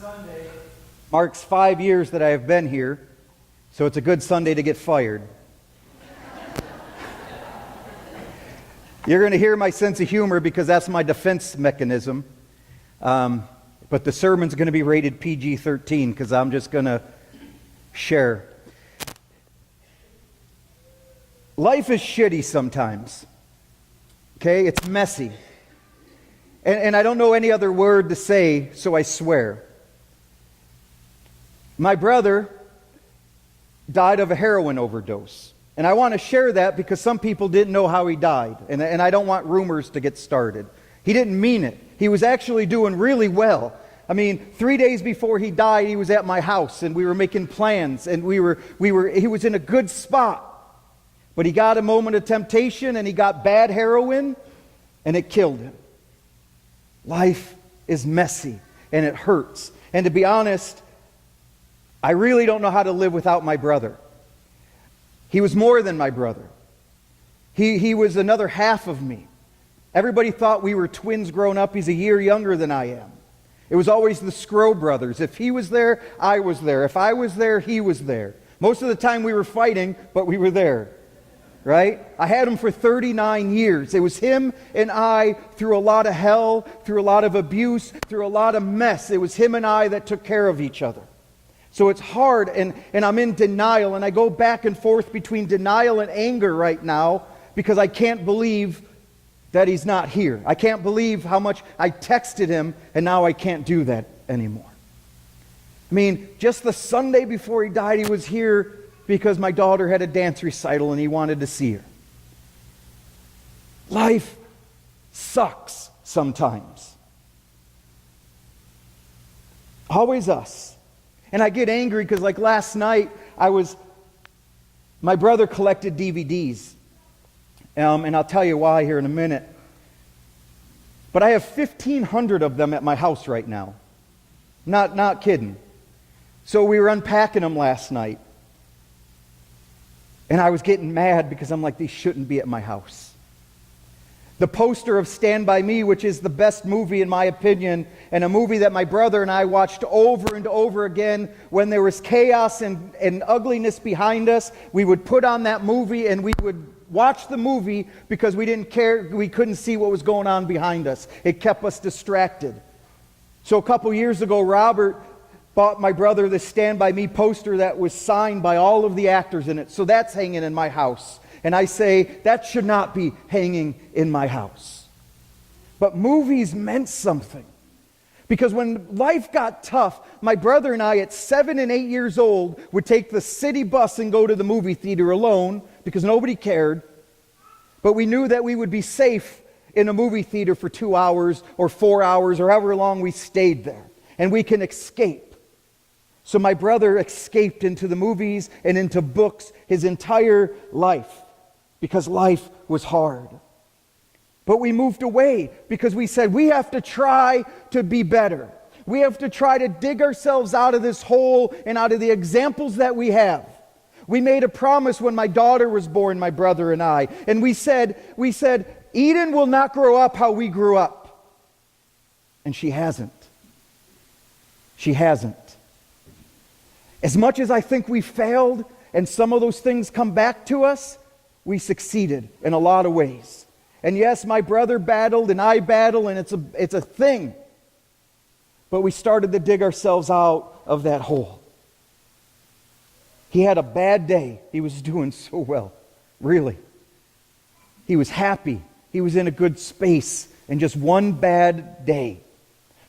Sunday marks 5 years that I have been here, so it's a good Sunday to get fired. You're going to hear my sense of humor because that's my defense mechanism. But the sermon's going to be rated PG-13 because I'm just going to share. Life is shitty sometimes. Okay? It's messy. And I don't know any other word to say, so I swear. My brother died of a heroin overdose. And I want to share that because some people didn't know how he died. And I don't want rumors to get started. He didn't mean it. He was actually doing really well. I mean, 3 days before he died, he was at my house and we were making plans and he was in a good spot. But he got a moment of temptation and he got bad heroin and it killed him. Life is messy and it hurts. And to be honest, I really don't know how to live without my brother. He was more than my brother. He was another half of me. Everybody thought we were twins grown up. He's a year younger than I am. It was always the Scrow brothers. If he was there, I was there. If I was there, he was there. Most of the time we were fighting, but we were there. Right? I had him for 39 years. It was him and I through a lot of hell, through a lot of abuse, through a lot of mess. It was him and I that took care of each other. So it's hard, and I'm in denial, and I go back and forth between denial and anger right now because I can't believe that he's not here. I can't believe how much I texted him, and now I can't do that anymore. I mean, just the Sunday before he died, he was here because my daughter had a dance recital and he wanted to see her. Life sucks sometimes. Always us. And I get angry because like last night, my brother collected DVDs. And I'll tell you why here in a minute. But I have 1,500 of them at my house right now. Not kidding. So we were unpacking them last night. And I was getting mad because I'm like, these shouldn't be at my house. The poster of Stand By Me, which is the best movie in my opinion, and a movie that my brother and I watched over and over again when there was chaos and ugliness behind us. We would put on that movie and we would watch the movie because we didn't care, we couldn't see what was going on behind us. It kept us distracted. So a couple years ago, Robert bought my brother this Stand By Me poster that was signed by all of the actors in it. So that's hanging in my house. And I say, that should not be hanging in my house. But movies meant something. Because when life got tough, my brother and I at 7 and 8 years old would take the city bus and go to the movie theater alone because nobody cared. But we knew that we would be safe in a movie theater for 2 hours or 4 hours or however long we stayed there. And we can escape. So my brother escaped into the movies and into books his entire life because life was hard. But we moved away because we said we have to try to be better. We have to try to dig ourselves out of this hole and out of the examples that we have. We made a promise when my daughter was born, my brother and I, and we said, Eden will not grow up how we grew up. And she hasn't. She hasn't. As much as I think we failed and some of those things come back to us, we succeeded in a lot of ways. And yes, my brother battled and I battled and it's a thing. But we started to dig ourselves out of that hole. He had a bad day. He was doing so well. Really. He was happy. He was in a good space. And just one bad day.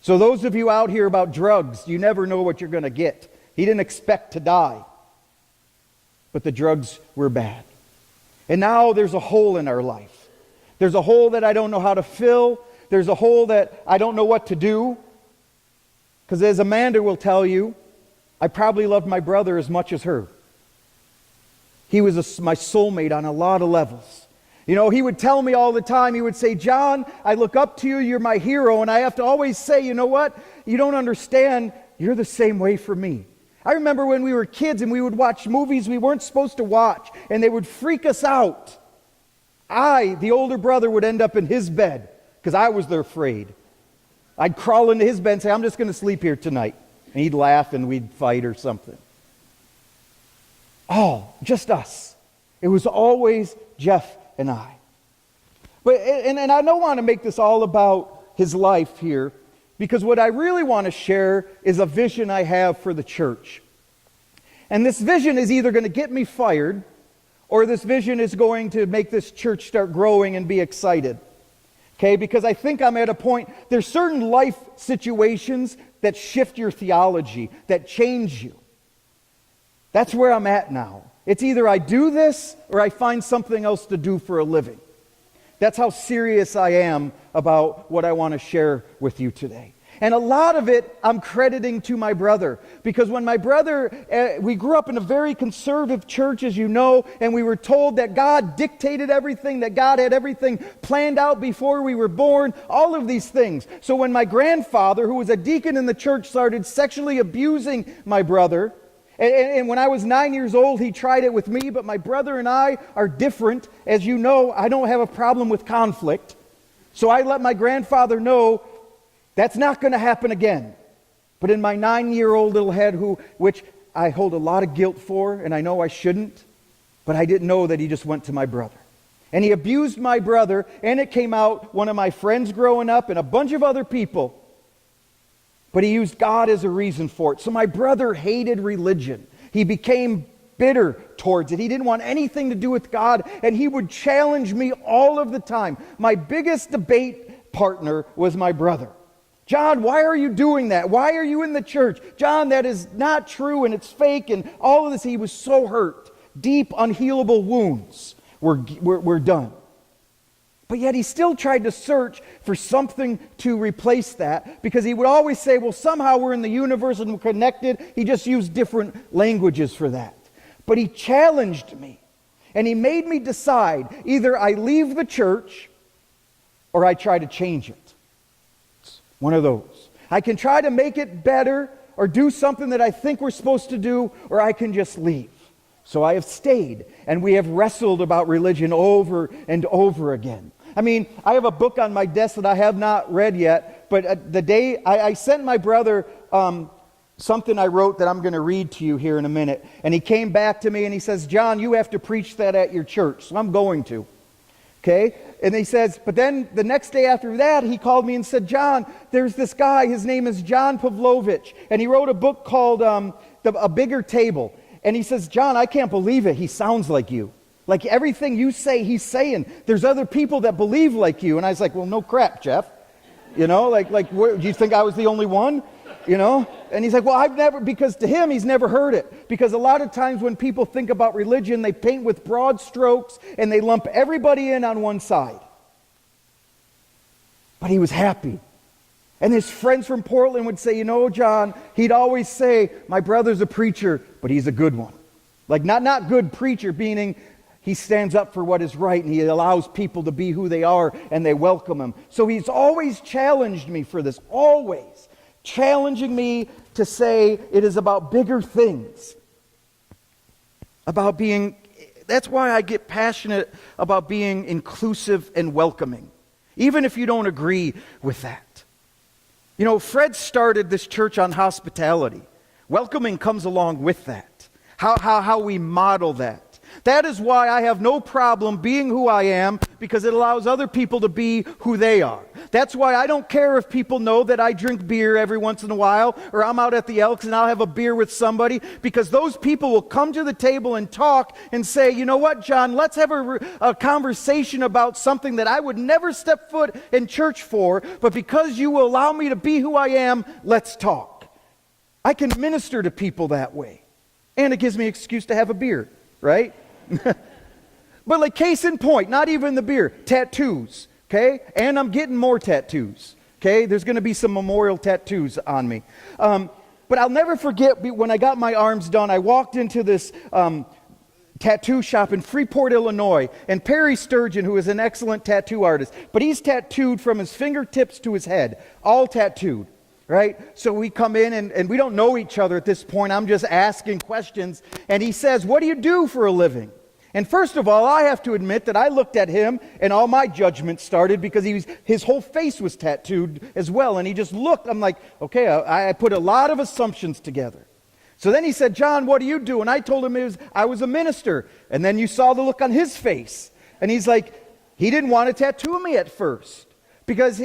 So those of you out here about drugs, you never know what you're going to get. He didn't expect to die. But the drugs were bad. And now there's a hole in our life. There's a hole that I don't know how to fill. There's a hole that I don't know what to do. Because as Amanda will tell you, I probably loved my brother as much as her. He was my soulmate on a lot of levels. You know, he would tell me all the time, he would say, John, I look up to you, you're my hero. And I have to always say, you know what? You don't understand, you're the same way for me. I remember when we were kids and we would watch movies we weren't supposed to watch, and they would freak us out. I, the older brother, would end up in his bed because I was afraid. I'd crawl into his bed and say, I'm just going to sleep here tonight. And he'd laugh and we'd fight or something. All, just us. It was always Jeff and I. But and I don't want to make this all about his life here, because what I really want to share is a vision I have for the church. And this vision is either going to get me fired, or this vision is going to make this church start growing and be excited. Okay, because I think I'm at a point, there's certain life situations that shift your theology, that change you. That's where I'm at now. It's either I do this or I find something else to do for a living. That's how serious I am about what I want to share with you today. And a lot of it I'm crediting to my brother. Because when my brother, we grew up in a very conservative church, as you know, and we were told that God dictated everything, that God had everything planned out before we were born, all of these things. So when my grandfather, who was a deacon in the church, started sexually abusing my brother, and when I was 9 years old, he tried it with me, but my brother and I are different. As you know, I don't have a problem with conflict. So I let my grandfather know, that's not going to happen again. But in my 9-year-old little head, which I hold a lot of guilt for, and I know I shouldn't, but I didn't know that he just went to my brother. And he abused my brother, and it came out, one of my friends growing up and a bunch of other people. But he used God as a reason for it. So my brother hated religion. He became bitter towards it. He didn't want anything to do with God, and he would challenge me all of the time. My biggest debate partner was my brother. John, why are you doing that? Why are you in the church? John, that is not true and it's fake and all of this. He was so hurt. Deep, unhealable wounds were done. But yet he still tried to search for something to replace that, because he would always say, well, somehow we're in the universe and we're connected. He just used different languages for that. But he challenged me, and he made me decide, either I leave the church or I try to change it. One of those. I can try to make it better or do something that I think we're supposed to do, or I can just leave. So I have stayed, and we have wrestled about religion over and over again. I mean, I have a book on my desk that I have not read yet, but the day I sent my brother something I wrote that I'm going to read to you here in a minute, and he came back to me and he says, John, you have to preach that at your church. So I'm going to. Okay? And he says, but then the next day after that, he called me and said, John, there's this guy, his name is John Pavlovich, and he wrote a book called A Bigger Table. And he says, John, I can't believe it. He sounds like you. Like everything you say, he's saying. There's other people that believe like you. And I was like, well, no crap, Jeff. You know, do you think I was the only one? You know? And he's like, well, because to him, he's never heard it. Because a lot of times when people think about religion, they paint with broad strokes and they lump everybody in on one side. But he was happy. And his friends from Portland would say, you know, John, he'd always say, my brother's a preacher, but he's a good one. Like not good preacher, meaning he stands up for what is right and he allows people to be who they are and they welcome him. So he's always challenged me for this, always. Challenging me to say it is about bigger things. That's why I get passionate about being inclusive and welcoming. Even if you don't agree with that. You know, Fred started this church on hospitality. Welcoming comes along with that. How we model that. That is why I have no problem being who I am, because it allows other people to be who they are. That's why I don't care if people know that I drink beer every once in a while, or I'm out at the Elks and I'll have a beer with somebody, because those people will come to the table and talk and say, you know what, John, let's have a conversation about something that I would never step foot in church for, but because you will allow me to be who I am, let's talk. I can minister to people that way. And it gives me an excuse to have a beer, right? But like case in point, not even the beer, tattoos, okay? And I'm getting more tattoos, okay? There's going to be some memorial tattoos on me. But I'll never forget when I got my arms done, I walked into this tattoo shop in Freeport, Illinois, and Perry Sturgeon, who is an excellent tattoo artist, but he's tattooed from his fingertips to his head, all tattooed. Right? So we come in and we don't know each other at this point. I'm just asking questions. And he says, what do you do for a living? And first of all, I have to admit that I looked at him and all my judgment started because his whole face was tattooed as well. And he just looked. I'm like, okay, I put a lot of assumptions together. So then he said, John, what do you do? And I told him I was a minister. And then you saw the look on his face. And he's like, he didn't want to tattoo me at first. Because,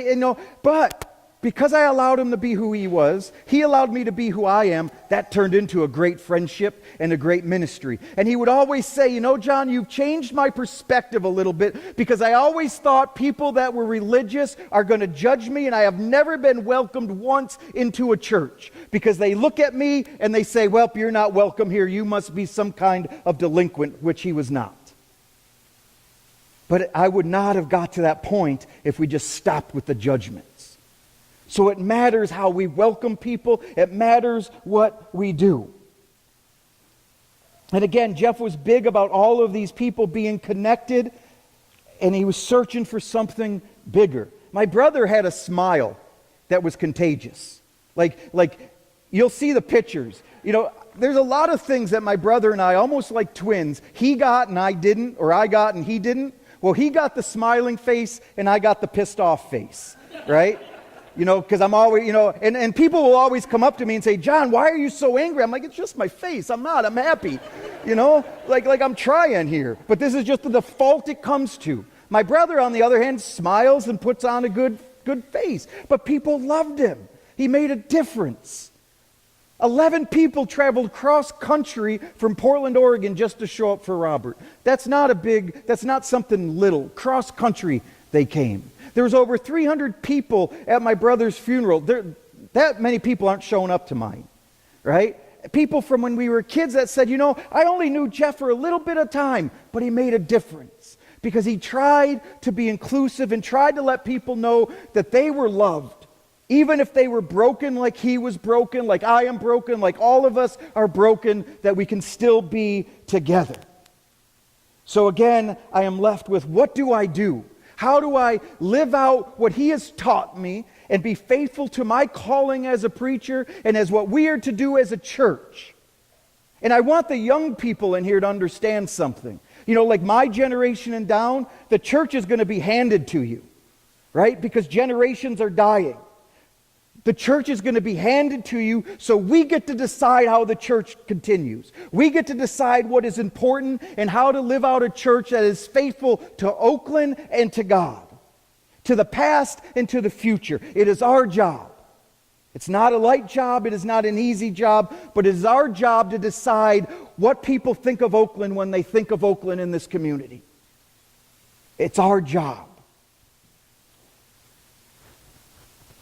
but because I allowed him to be who he was, he allowed me to be who I am. That turned into a great friendship and a great ministry. And he would always say, John, you've changed my perspective a little bit, because I always thought people that were religious are going to judge me, and I have never been welcomed once into a church, because they look at me and they say, well, you're not welcome here. You must be some kind of delinquent, which he was not. But I would not have got to that point if we just stopped with the judgments. So it matters how we welcome people. It matters what we do. And again, Jeff was big about all of these people being connected, and he was searching for something bigger. My brother had a smile that was contagious. Like you'll see the pictures. There's a lot of things that my brother and I, almost like twins, he got and I didn't, or I got and he didn't. Well, he got the smiling face and I got the pissed off face, right? Because I'm always, and people will always come up to me and say, John, why are you so angry? I'm like, it's just my face. I'm happy. Like I'm trying here. But this is just the default it comes to. My brother, on the other hand, smiles and puts on a good face. But people loved him. He made a difference. 11 people traveled cross country from Portland, Oregon just to show up for Robert. That's not something little. Cross country they came. There was over 300 people at my brother's funeral. That many people aren't showing up to mine, right? People from when we were kids that said, I only knew Jeff for a little bit of time, but he made a difference because he tried to be inclusive and tried to let people know that they were loved. Even if they were broken like he was broken, like I am broken, like all of us are broken, that we can still be together. So again, I am left with, what do I do? How do I live out what he has taught me and be faithful to my calling as a preacher and as what we are to do as a church? And I want the young people in here to understand something. Like my generation and down, the church is going to be handed to you, right? Because generations are dying. The church is going to be handed to you, so we get to decide how the church continues. We get to decide what is important and how to live out a church that is faithful to Oakland and to God, to the past and to the future. It is our job. It's not a light job. It is not an easy job, but it is our job to decide what people think of Oakland when they think of Oakland in this community. It's our job.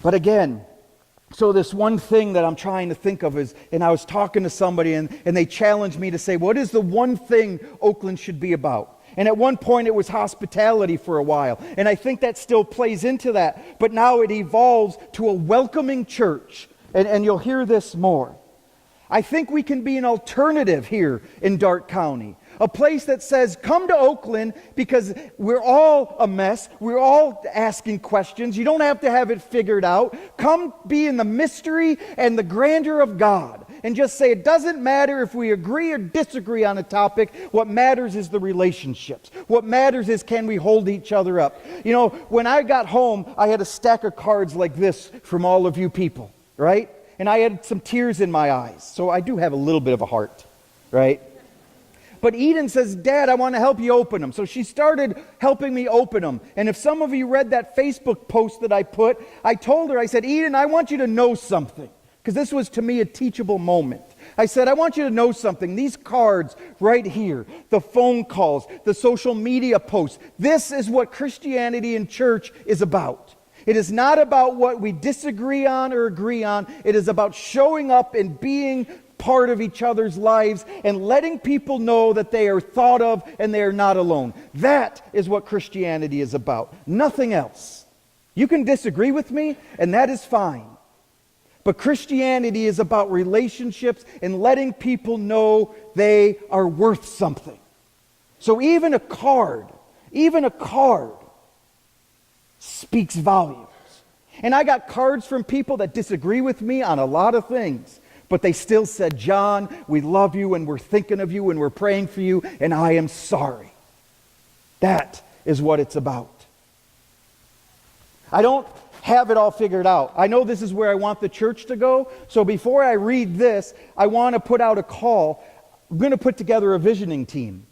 But again, so this one thing that I'm trying to think of is, and I was talking to somebody and they challenged me to say, what is the one thing Oakland should be about? And at one point it was hospitality for a while. And I think that still plays into that. But now it evolves to a welcoming church. And you'll hear this more. I think we can be an alternative here in Darke County. A place that says, come to Oakland because we're all a mess. We're all asking questions. You don't have to have it figured out. Come be in the mystery and the grandeur of God. And just say, it doesn't matter if we agree or disagree on a topic. What matters is the relationships. What matters is, can we hold each other up? When I got home, I had a stack of cards like this from all of you people, right? And I had some tears in my eyes. So I do have a little bit of a heart, right? But Eden says, Dad, I want to help you open them. So she started helping me open them. And if some of you read that Facebook post that I put, I told her, I said, Eden, I want you to know something. Because this was to me a teachable moment. I said, I want you to know something. These cards right here, the phone calls, the social media posts, this is what Christianity in church is about. It is not about what we disagree on or agree on. It is about showing up and being part of each other's lives and letting people know that they are thought of and they are not alone. That is what Christianity is about. Nothing else. You can disagree with me, and that is fine. But Christianity is about relationships and letting people know they are worth something. So even a card speaks volumes. And I got cards from people that disagree with me on a lot of things. But they still said, John, we love you and we're thinking of you and we're praying for you and I am sorry. That is what it's about. I don't have it all figured out. I know this is where I want the church to go. So before I read this, I want to put out a call. I'm going to put together a visioning team.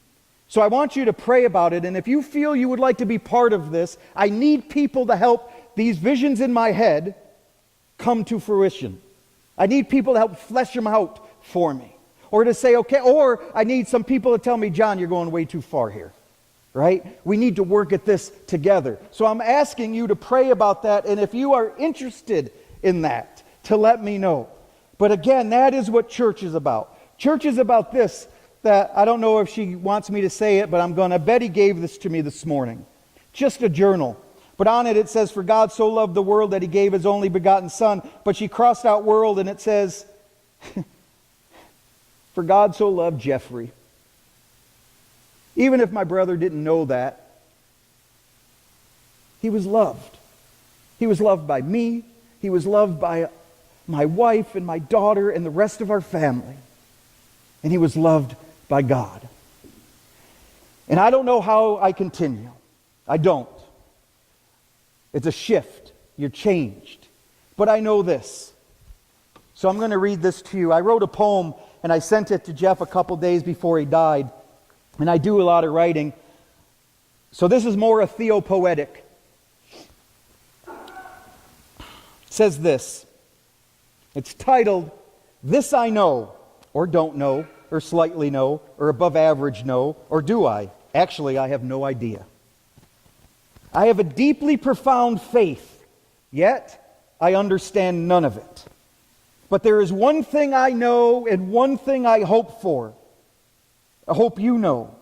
So I want you to pray about it. And if you feel you would like to be part of this, I need people to help these visions in my head come to fruition. I need people to help flesh them out for me. Or to say, okay, or I need some people to tell me, John, you're going way too far here. Right? We need to work at this together. So I'm asking you to pray about that, and if you are interested in that, to let me know. But again, that is what church is about. Church is about this, that I don't know if she wants me to say it, but I'm going to. Betty gave this to me this morning. Just a journal. But on it says, for God so loved the world that he gave his only begotten Son. But she crossed out world and it says, for God so loved Jeffrey. Even if my brother didn't know that, he was loved. He was loved by me. He was loved by my wife and my daughter and the rest of our family. And he was loved by God. And I don't know how I continue. I don't. It's a shift. You're changed. But I know this. So I'm going to read this to you. I wrote a poem and I sent it to Jeff a couple days before he died. And I do a lot of writing. So this is more a theopoetic. It says this. It's titled, This I Know, or Don't Know, or Slightly Know, or Above Average Know, or Do I? Actually, I have no idea. I have a deeply profound faith, yet I understand none of it. But there is one thing I know and one thing I hope for. I hope you know,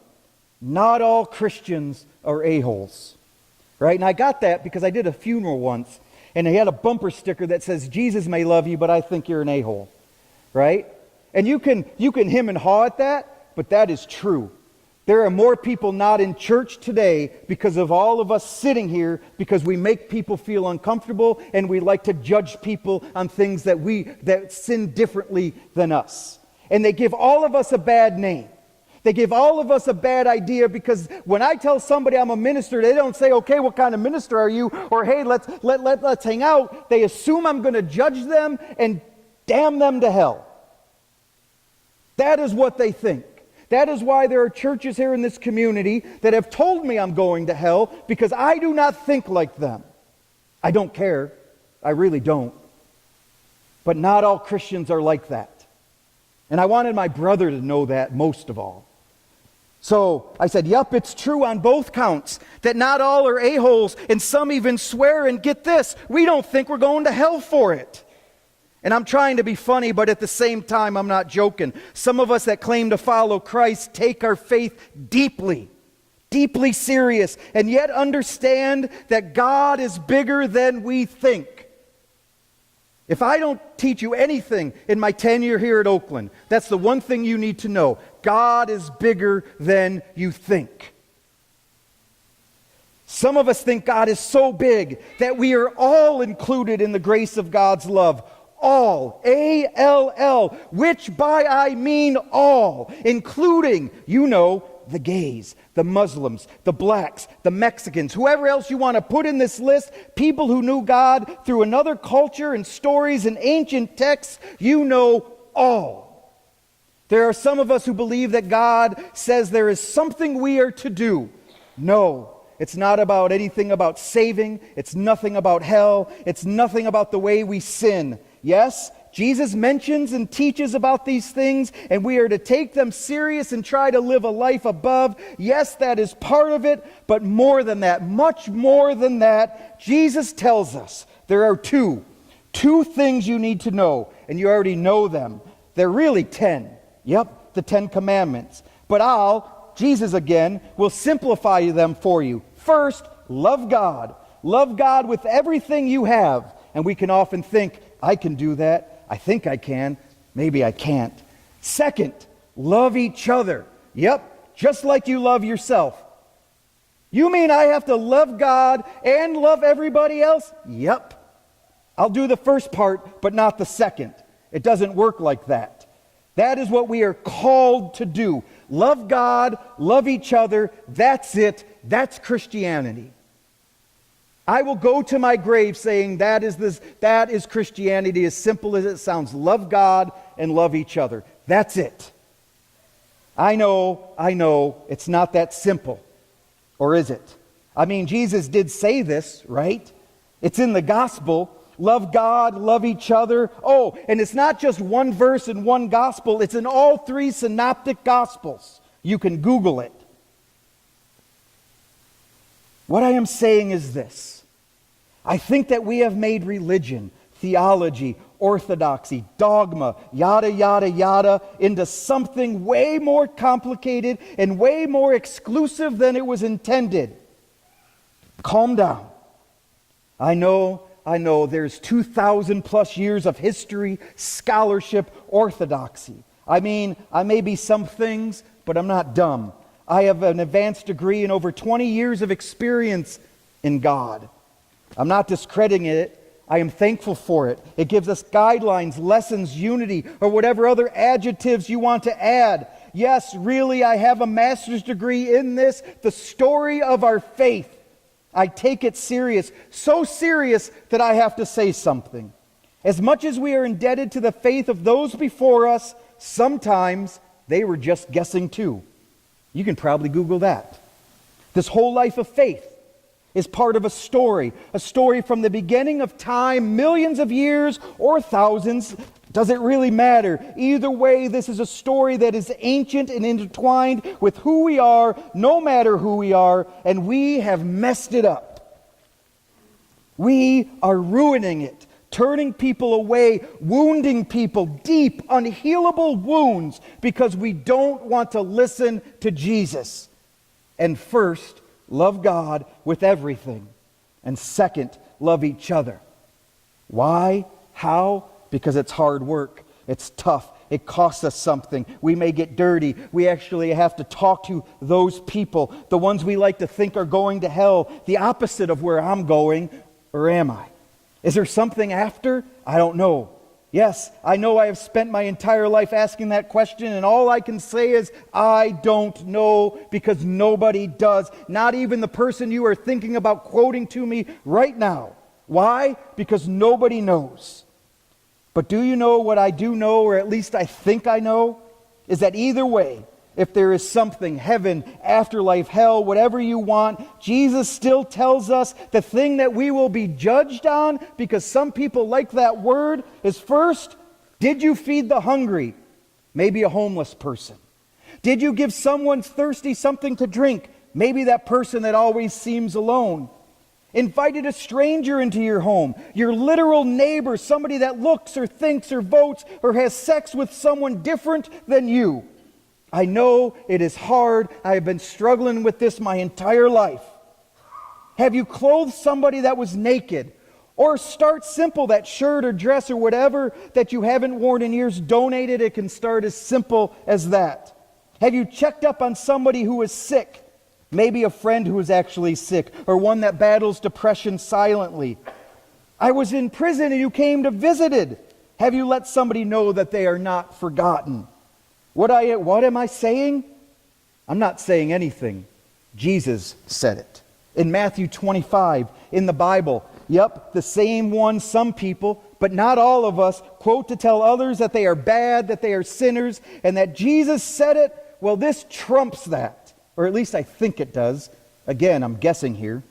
not all Christians are a-holes. Right? And I got that because I did a funeral once, and they had a bumper sticker that says, Jesus may love you, but I think you're an a-hole. Right? And you can hem and haw at that, but that is true. There are more people not in church today because of all of us sitting here because we make people feel uncomfortable and we like to judge people on things that sin differently than us. And they give all of us a bad name. They give all of us a bad idea because when I tell somebody I'm a minister, they don't say, okay, what kind of minister are you? Or, hey, let's hang out. They assume I'm going to judge them and damn them to hell. That is what they think. That is why there are churches here in this community that have told me I'm going to hell because I do not think like them. I don't care. I really don't. But not all Christians are like that. And I wanted my brother to know that most of all. So I said, yep, it's true on both counts, that not all are a-holes, and some even swear, and get this, we don't think we're going to hell for it. And I'm trying to be funny, but at the same time, I'm not joking. Some of us that claim to follow Christ take our faith deeply, deeply serious, and yet understand that God is bigger than we think. If I don't teach you anything in my tenure here at Oakland, that's the one thing you need to know. God is bigger than you think. Some of us think God is so big that we are all included in the grace of God's love. All, A-L-L, which by I mean all, including, the gays, the Muslims, the blacks, the Mexicans, whoever else you want to put in this list, people who knew God through another culture and stories and ancient texts, all. There are some of us who believe that God says there is something we are to do. No, it's not about anything about saving. It's nothing about hell. It's nothing about the way we sin. Yes, Jesus mentions and teaches about these things, and we are to take them serious and try to live a life above. Yes, that is part of it, but more than that, much more than that, Jesus tells us there are two things you need to know, and you already know them. They're really 10. Yep, the 10 Commandments. But Jesus again, will simplify them for you. First, love God. Love God with everything you have. And we can often think, I can do that. I think I can. Maybe I can't. Second, love each other. Yep, just like you love yourself. You mean I have to love God and love everybody else? Yep. I'll do the first part, but not the second. It doesn't work like that. That is what we are called to do. Love God, love each other. That's it. That's Christianity. I will go to my grave saying that is Christianity, as simple as it sounds. Love God and love each other. That's it. I know, it's not that simple. Or is it? I mean, Jesus did say this, right? It's in the gospel. Love God, love each other. Oh, and it's not just one verse in one gospel. It's in all three synoptic gospels. You can Google it. What I am saying is this. I think that we have made religion, theology, orthodoxy, dogma, yada, yada, yada, into something way more complicated and way more exclusive than it was intended. Calm down. I know, there's 2,000 plus years of history, scholarship, orthodoxy. I mean, I may be some things, but I'm not dumb. I have an advanced degree and over 20 years of experience in God. I'm not discrediting it. I am thankful for it. It gives us guidelines, lessons, unity, or whatever other adjectives you want to add. Yes, really, I have a master's degree in this, the story of our faith. I take it serious, so serious that I have to say something. As much as we are indebted to the faith of those before us, sometimes they were just guessing too. You can probably Google that. This whole life of faith is part of a story from the beginning of time, millions of years or thousands. Does it really matter? Either way, this is a story that is ancient and intertwined with who we are, no matter who we are, and we have messed it up. We are ruining it, turning people away, wounding people, deep, unhealable wounds, because we don't want to listen to Jesus. And first, love God with everything. And second, love each other. Why? How? Because it's hard work. It's tough. It costs us something. We may get dirty. We actually have to talk to those people, the ones we like to think are going to hell, the opposite of where I'm going, or am I? Is there something after? I don't know. Yes, I know I have spent my entire life asking that question, and all I can say is, I don't know, because nobody does. Not even the person you are thinking about quoting to me right now. Why? Because nobody knows. But do you know what I do know, or at least I think I know? Is that either way, if there is something, heaven, afterlife, hell, whatever you want, Jesus still tells us the thing that we will be judged on, because some people like that word, is first, did you feed the hungry? Maybe a homeless person. Did you give someone thirsty something to drink? Maybe that person that always seems alone. Invited a stranger into your home, your literal neighbor, somebody that looks or thinks or votes or has sex with someone different than you. I know it is hard. I have been struggling with this my entire life. Have you clothed somebody that was naked? Or start simple, that shirt or dress or whatever that you haven't worn in years, donated. It can start as simple as that. Have you checked up on somebody who is sick? Maybe a friend who is actually sick, or one that battles depression silently. I was in prison and you came to visit. Have you let somebody know that they are not forgotten? What am I saying? I'm not saying anything. Jesus said it. In Matthew 25, in the Bible, yep, the same one some people, but not all of us, quote to tell others that they are bad, that they are sinners, and that Jesus said it. Well, this trumps that. Or at least I think it does. Again, I'm guessing here.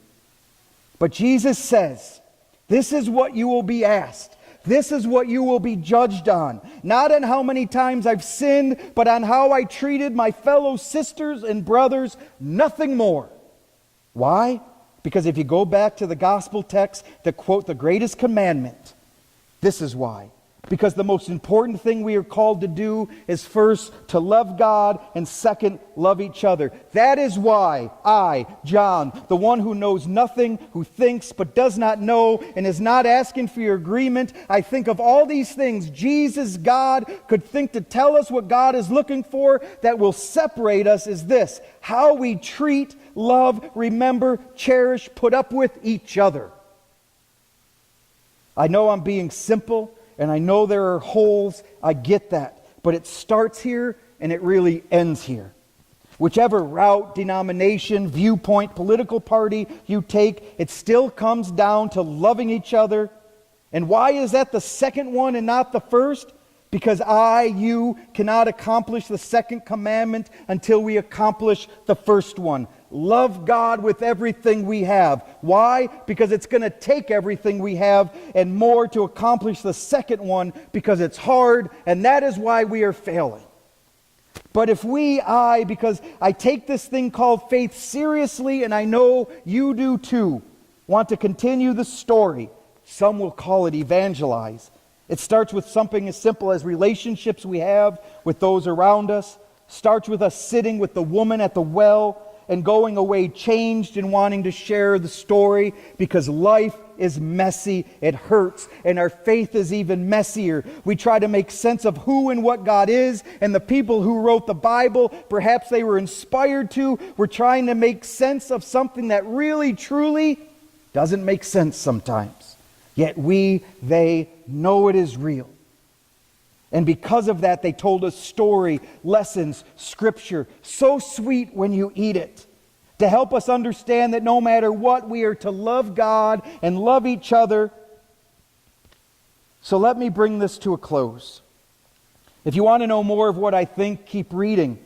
But Jesus says, this is what you will be asked. This is what you will be judged on. Not on how many times I've sinned, but on how I treated my fellow sisters and brothers, nothing more. Why? Because if you go back to the gospel text that quote the greatest commandment, this is why. Because the most important thing we are called to do is first to love God and second, love each other. That is why I, John, the one who knows nothing, who thinks but does not know and is not asking for your agreement, I think of all these things Jesus, God, could think to tell us what God is looking for that will separate us is this: how we treat, love, remember, cherish, put up with each other. I know I'm being simple, And I know there are holes, I get that. But it starts here and it really ends here. Whichever route, denomination, viewpoint, political party you take, it still comes down to loving each other. And why is that the second one and not the first? Because you cannot accomplish the second commandment until we accomplish the first one. Love God with everything we have. Why? Because it's going to take everything we have and more to accomplish the second one, because it's hard, and that is why we are failing. But if because I take this thing called faith seriously, and I know you do too, want to continue the story, some will call it evangelize. It starts with something as simple as relationships we have with those around us. Starts with us sitting with the woman at the well and going away changed and wanting to share the story, because life is messy, it hurts, and our faith is even messier. We try to make sense of who and what God is, and the people who wrote the Bible, perhaps they were inspired to, were trying to make sense of something that really, truly doesn't make sense sometimes. Yet they know it is real. And because of that, they told us story, lessons, scripture, so sweet when you eat it, to help us understand that no matter what, we are to love God and love each other. So let me bring this to a close. If you want to know more of what I think, keep reading.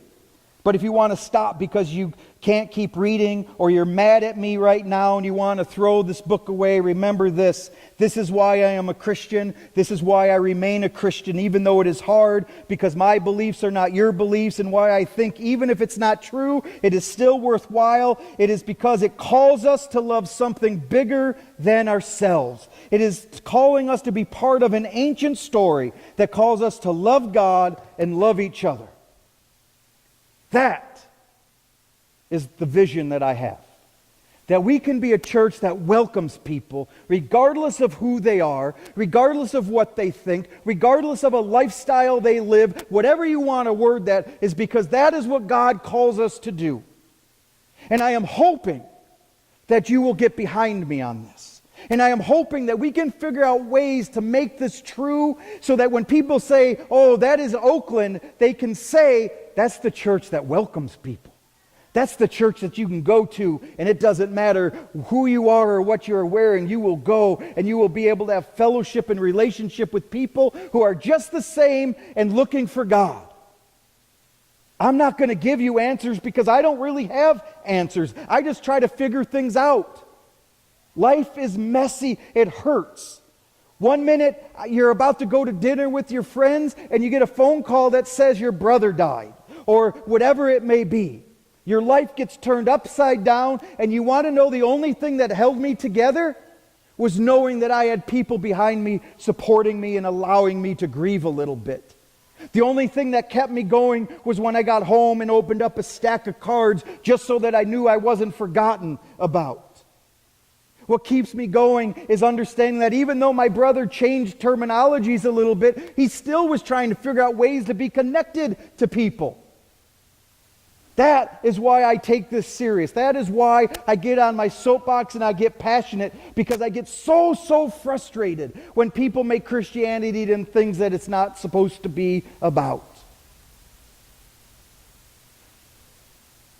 But if you want to stop because you can't keep reading, or you're mad at me right now and you want to throw this book away, remember this. This is why I am a Christian. This is why I remain a Christian, even though it is hard, because my beliefs are not your beliefs, and why I think even if it's not true, it is still worthwhile. It is because it calls us to love something bigger than ourselves. It is calling us to be part of an ancient story that calls us to love God and love each other. That is the vision that I have. That we can be a church that welcomes people regardless of who they are, regardless of what they think, regardless of a lifestyle they live, whatever you want to word that, is because that is what God calls us to do. And I am hoping that you will get behind me on this. And I am hoping that we can figure out ways to make this true, so that when people say, oh, that is Oakland, they can say, that's the church that welcomes people. That's the church that you can go to, and it doesn't matter who you are or what you're wearing. You will go, and you will be able to have fellowship and relationship with people who are just the same and looking for God. I'm not going to give you answers, because I don't really have answers. I just try to figure things out. Life is messy. It hurts. One minute, you're about to go to dinner with your friends, and you get a phone call that says your brother died, or whatever it may be. Your life gets turned upside down, and you want to know the only thing that held me together was knowing that I had people behind me supporting me and allowing me to grieve a little bit. The only thing that kept me going was when I got home and opened up a stack of cards, just so that I knew I wasn't forgotten about. What keeps me going is understanding that even though my brother changed terminologies a little bit, he still was trying to figure out ways to be connected to people. That is why I take this serious. That is why I get on my soapbox and I get passionate, because I get so frustrated when people make Christianity into things that it's not supposed to be about.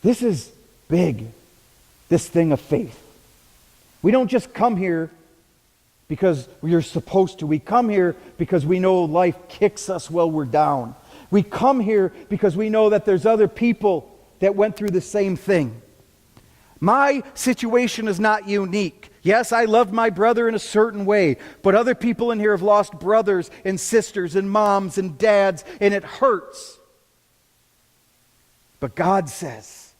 This is big, this thing of faith. We don't just come here because we're supposed to. We come here because we know life kicks us while we're down. We come here because we know that there's other people that went through the same thing. My situation is not unique. Yes, I love my brother in a certain way, but other people in here have lost brothers and sisters and moms and dads, and it hurts. But God says,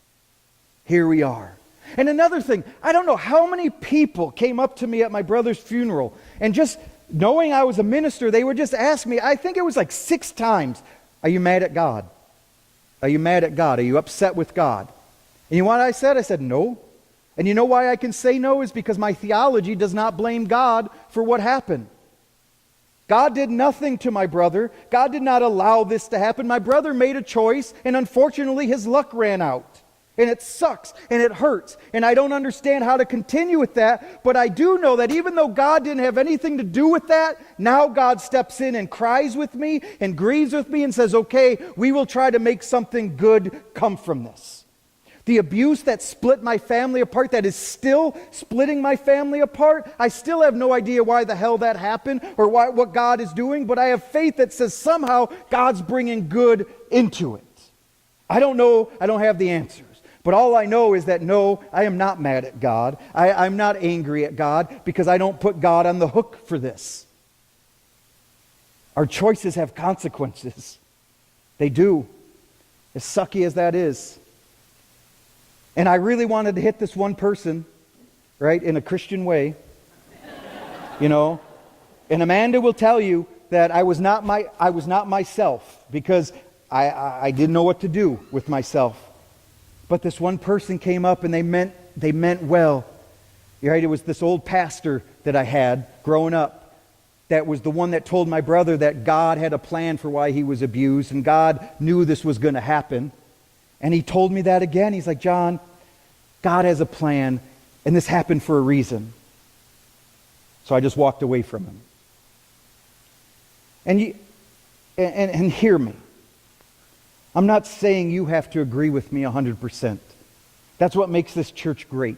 here we are. And another thing, I don't know how many people came up to me at my brother's funeral, and just knowing I was a minister, they would just ask me, I think it was like 6 times, are you mad at God? Are you mad at God? Are you upset with God? And you know what I said? I said, no. And you know why I can say no? Is because my theology does not blame God for what happened. God did nothing to my brother. God did not allow this to happen. My brother made a choice, and unfortunately his luck ran out. And it sucks, and it hurts, and I don't understand how to continue with that, but I do know that even though God didn't have anything to do with that, now God steps in and cries with me and grieves with me and says, okay, we will try to make something good come from this. The abuse that split my family apart, that is still splitting my family apart, I still have no idea why the hell that happened or what God is doing, but I have faith that says somehow God's bringing good into it. I don't know, I don't have the answers. But all I know is that no, I am not mad at God. I'm not angry at God because I don't put God on the hook for this. Our choices have consequences. They do. As sucky as that is. And I really wanted to hit this one person, right, in a Christian way. You know. And Amanda will tell you that I was not myself because I didn't know what to do with myself. But this one person came up and they meant well. Right? It was this old pastor that I had growing up that was the one that told my brother that God had a plan for why he was abused and God knew this was going to happen. And he told me that again. He's like, John, God has a plan and this happened for a reason. So I just walked away from him. And hear me. I'm not saying you have to agree with me 100%. That's what makes this church great.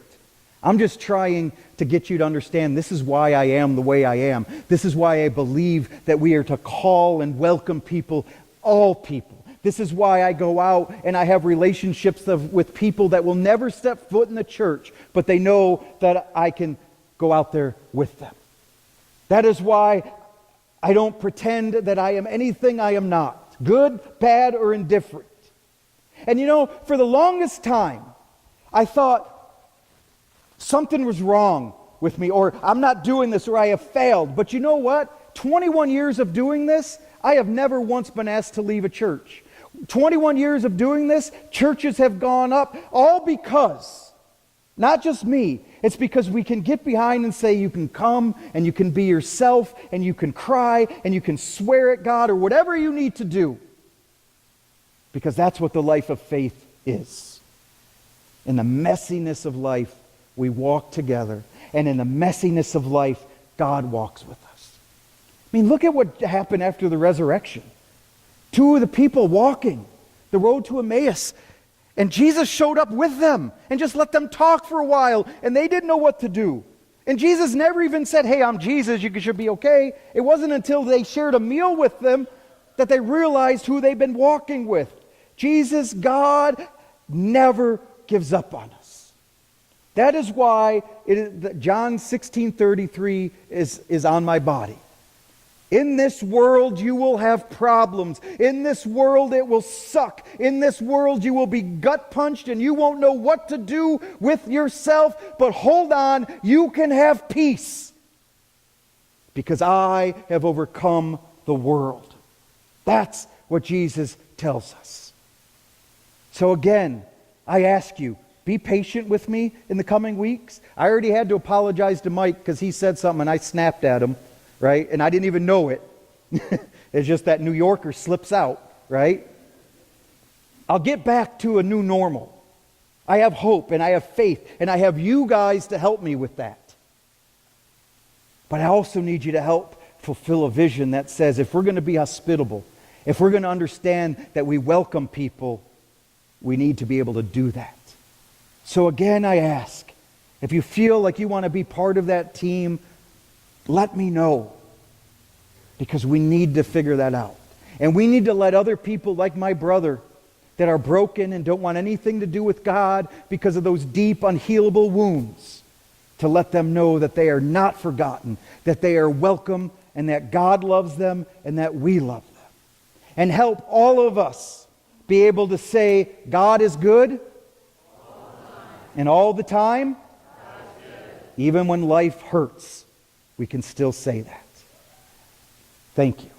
I'm just trying to get you to understand this is why I am the way I am. This is why I believe that we are to call and welcome people, all people. This is why I go out and I have relationships with people that will never step foot in the church, but they know that I can go out there with them. That is why I don't pretend that I am anything I am not. Good, bad, or indifferent. And you know, for the longest time, I thought something was wrong with me, or I'm not doing this, or I have failed. But you know what? 21 years of doing this, I have never once been asked to leave a church. 21 years of doing this, churches have gone up, all because, not just me, it's because we can get behind and say you can come and you can be yourself and you can cry and you can swear at God or whatever you need to do. Because that's what the life of faith is. In the messiness of life, we walk together. And in the messiness of life, God walks with us. I mean, look at what happened after the resurrection. Two of the people walking the road to Emmaus. And Jesus showed up with them and just let them talk for a while. And they didn't know what to do. And Jesus never even said, hey, I'm Jesus, you should be okay. It wasn't until they shared a meal with them that they realized who they've been walking with. Jesus, God, never gives up on us. That is why John 16:33 is on my body. In this world you will have problems. In this world it will suck. In this world you will be gut punched and you won't know what to do with yourself. But hold on, you can have peace. Because I have overcome the world. That's what Jesus tells us. So again, I ask you, be patient with me in the coming weeks. I already had to apologize to Mike because he said something and I snapped at him. Right? And I didn't even know it. It's just that New Yorker slips out, right? I'll get back to a new normal. I have hope and I have faith and I have you guys to help me with that. But I also need you to help fulfill a vision that says if we're going to be hospitable, if we're going to understand that we welcome people, we need to be able to do that. So again, I ask, if you feel like you want to be part of that team, let me know, because we need to figure that out. And we need to let other people like my brother that are broken and don't want anything to do with God because of those deep, unhealable wounds, to let them know that they are not forgotten, that they are welcome, and that God loves them and that we love them. And help all of us be able to say, God is good and all the time, even when life hurts. We can still say that. Thank you.